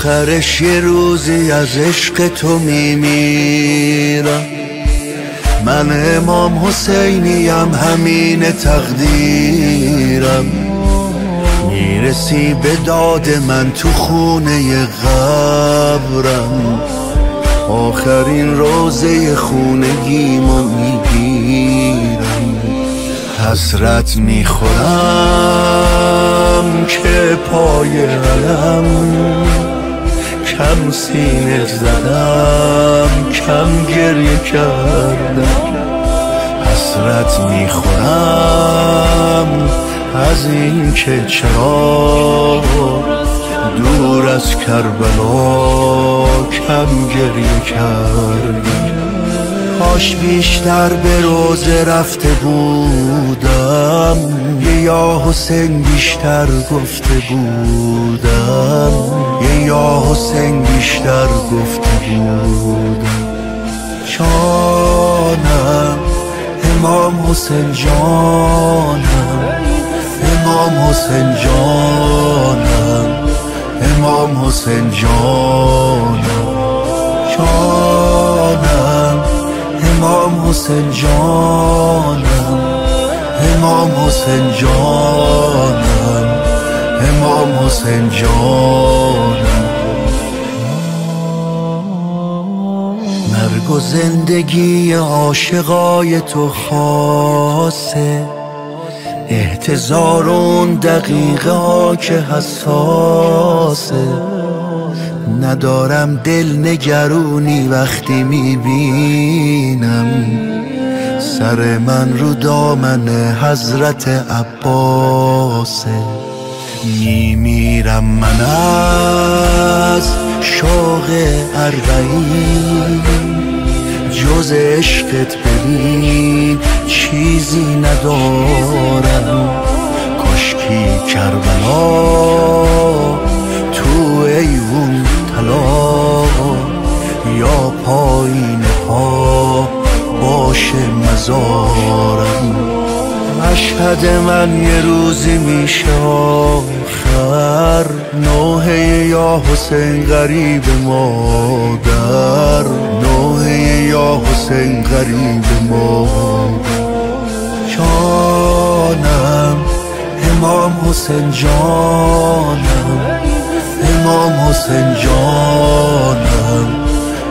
آخرش یه روزی از عشق تو میمیرم. من امام حسینیم، همین تقدیرم. میرسی به داد من تو خونه قبرم، آخرین روزه خونگیمو میگیرم. حسرت میخورم که پای علم کم سینه زدم، کم گریه کردم. حسرت میخورم از این که چرا دور از کربلا کم گریه کردم. کاش بیشتر به روزه رفته بودم، یا حسین بیشتر گفته بودم، یا حسین بیشتر گفته بودم. جانم امام حسین جانم، امام حسین جانم، امام حسین جانم. جانم امام حسین جانم، امام حسین جانم، امام حسین جانم. مرگ و زندگی عاشقای تو خاصه، احتضار اون دقیقه ها که حساسه. ندارم دل نگرونی وقتی میبینم سر من رو دامن حضرت عباسه. میمیرم من از شوق اربعین، جز عشقت ببین چیزی ندارم. کاشکی کربلا تو ایوون طلا، یا پایین پا باشه مزارم. مشهد من یه روزی میشه آخر، نوحه یا حسین غریب مادر، نوحه یا حسین غریب مادر. جانم امام حسین جانم، امام حسین جانم،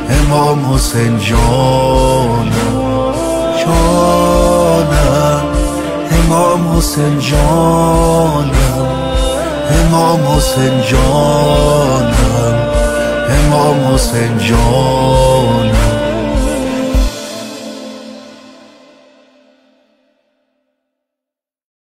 امام حسین جانم. جانم امام حسین جانم، امام حسین جانم، امام حسین جانم.